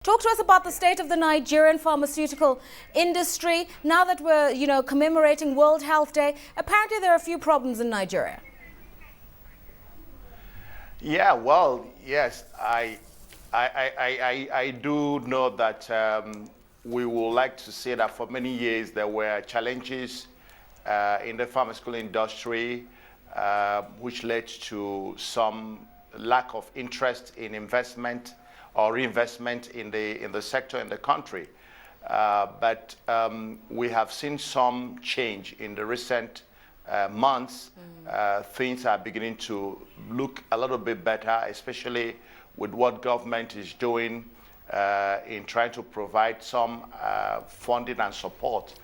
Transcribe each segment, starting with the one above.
Talk to us about the state of the Nigerian pharmaceutical industry. Now that we're, commemorating World Health Day, apparently there are a few problems in Nigeria. Yeah, well, yes, I do know that we would like to say that for many years there were challenges in the pharmaceutical industry, which led to some lack of interest in investment or reinvestment in the sector in the country. But we have seen some change in the recent months. Things are beginning to look a little bit better, especially with what government is doing in trying to provide some funding and support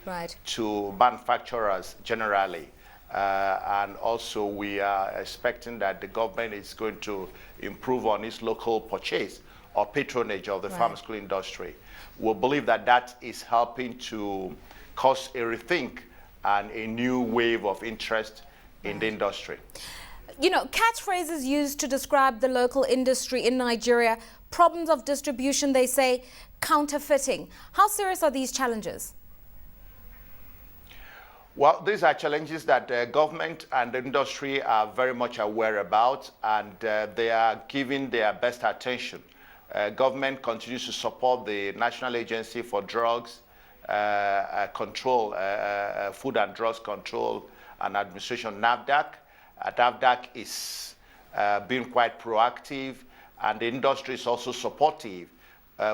to manufacturers generally. And also we are expecting that the government is going to improve on its local purchase or patronage of the pharmaceutical industry. We believe that that is helping to cause a rethink and a new wave of interest in the industry. Catchphrases used to describe the local industry in Nigeria, problems of distribution, they say, counterfeiting. How serious are these challenges? Well, these are challenges that the government and the industry are very much aware about, and they are giving their best attention. Government continues to support the National Agency for Drugs Control, Food and Drugs Control and Administration, NAFDAC. NAFDAC is being quite proactive, and the industry is also supportive,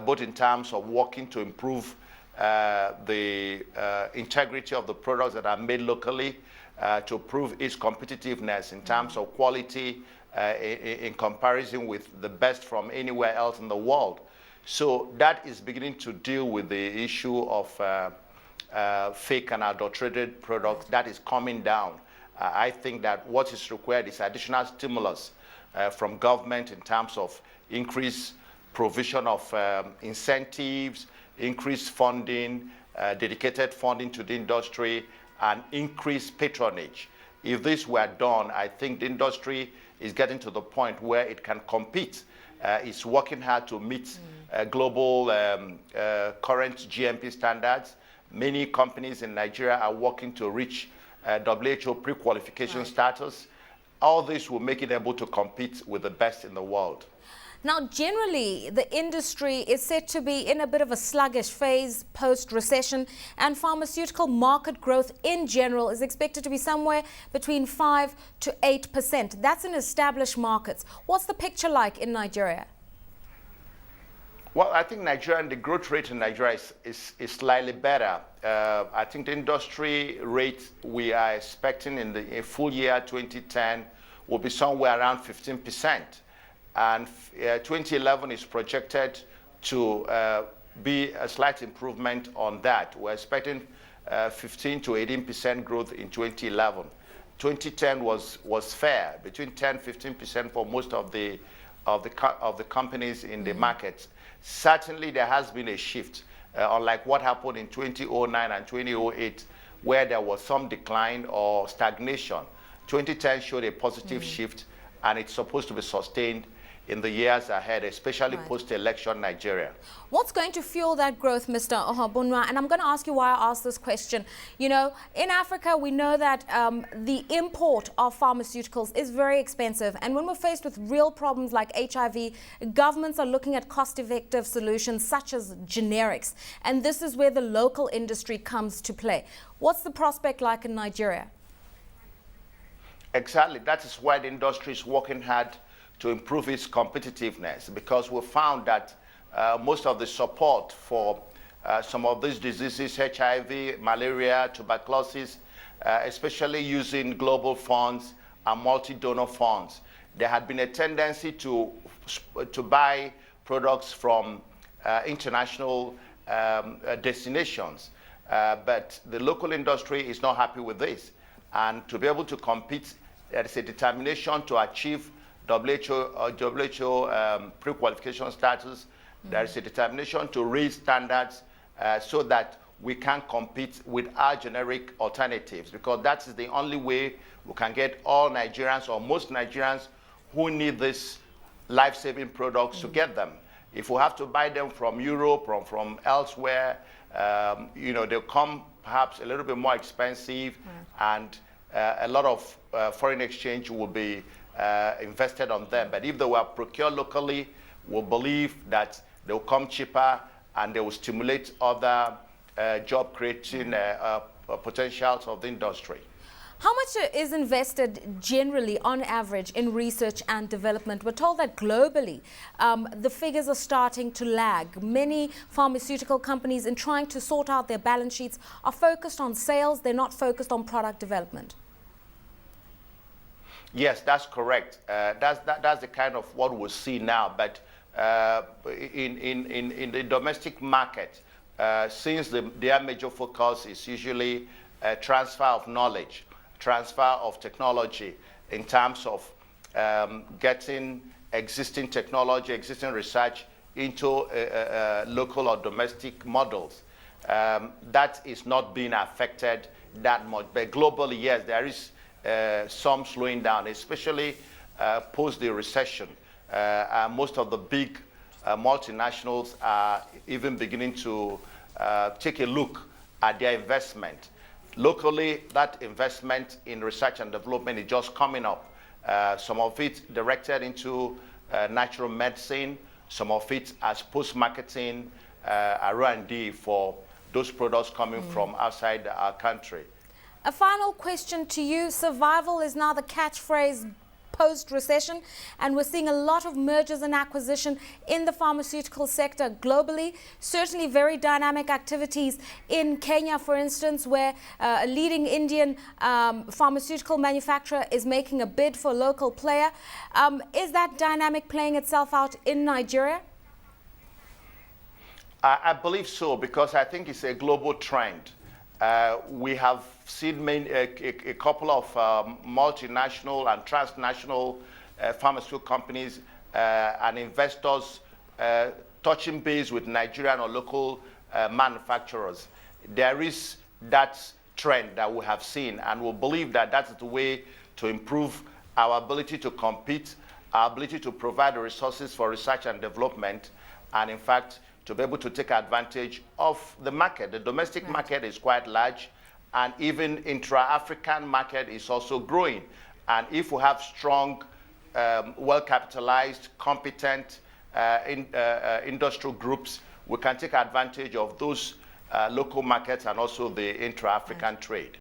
both in terms of working to improve the integrity of the products that are made locally, to prove its competitiveness in terms of quality in comparison with the best from anywhere else in the world. So that is beginning to deal with the issue of fake and adulterated products. That is coming down. I think that what is required is additional stimulus from government in terms of increased provision of incentives, increased funding, dedicated funding to the industry, and increased patronage. If this were done, I think the industry is getting to the point where it can compete. It's working hard to meet global current GMP standards. Many companies in Nigeria are working to reach WHO pre-qualification status. All this will make it able to compete with the best in the world. Now, generally, the industry is said to be in a bit of a sluggish phase post-recession, and pharmaceutical market growth in general is expected to be somewhere between 5 to 8%. That's in established markets. What's the picture like in Nigeria? Well, I think the growth rate in Nigeria is slightly better. I think the industry rate we are expecting in the full year 2010 will be somewhere around 15%. And 2011 is projected to be a slight improvement on that. We're expecting 15 to 18% growth in 2011. 2010 was fair, between 10-15% for most of the companies in the markets. Certainly, there has been a shift, unlike what happened in 2009 and 2008, where there was some decline or stagnation. 2010 showed a positive shift, and it's supposed to be sustained in the years ahead, especially post-election Nigeria. What's going to fuel that growth, Mr. Ohabunwa? And I'm going to ask you why I asked this question. In Africa, we know that the import of pharmaceuticals is very expensive. And when we're faced with real problems like HIV, governments are looking at cost-effective solutions such as generics. And this is where the local industry comes to play. What's the prospect like in Nigeria? Exactly. That is why the industry is working hard to improve its competitiveness, because we found that most of the support for some of these diseases, HIV, malaria, tuberculosis, especially using global funds and multi-donor funds, there had been a tendency to buy products from international destinations. But the local industry is not happy with this. And to be able to compete, there is a determination to achieve WHO pre-qualification status. There is a determination to raise standards so that we can compete with our generic alternatives, because that is the only way we can get all Nigerians or most Nigerians who need these life-saving products to get them. If we have to buy them from Europe or from elsewhere, they'll come perhaps a little bit more expensive, and a lot of foreign exchange will be invested on them. But if they were procured locally, we believe that they'll come cheaper and they will stimulate other job creating potentials of the industry. How much is invested generally on average in research and development? We're told that globally the figures are starting to lag. Many pharmaceutical companies, in trying to sort out their balance sheets, are focused on sales. They're not focused on product development. Yes, that's correct. That's the kind of what we see now. But in the domestic market, since their major focus is usually transfer of knowledge, transfer of technology in terms of getting existing technology, existing research into local or domestic models. That is not being affected that much. But globally, yes, there is some slowing down, especially post the recession. Most of the big multinationals are even beginning to take a look at their investment. Locally, that investment in research and development is just coming up. Some of it directed into natural medicine, some of it as post-marketing R&D for those products coming from outside our country. A final question to you. Survival is now the catchphrase post-recession, and we're seeing a lot of mergers and acquisition in the pharmaceutical sector globally. Certainly very dynamic activities in Kenya, for instance, where a leading Indian pharmaceutical manufacturer is making a bid for a local player. Is that dynamic playing itself out in Nigeria? I believe so, because I think it's a global trend. We have seen a couple of multinational and transnational pharmaceutical companies and investors touching base with Nigerian or local manufacturers. There is that trend that we have seen, and we believe that that's the way to improve our ability to compete, our ability to provide the resources for research and development, and in fact, to be able to take advantage of the market. The domestic market is quite large, and even intra-African market is also growing. And if we have strong, well-capitalized, competent industrial groups, we can take advantage of those local markets and also the intra-African trade.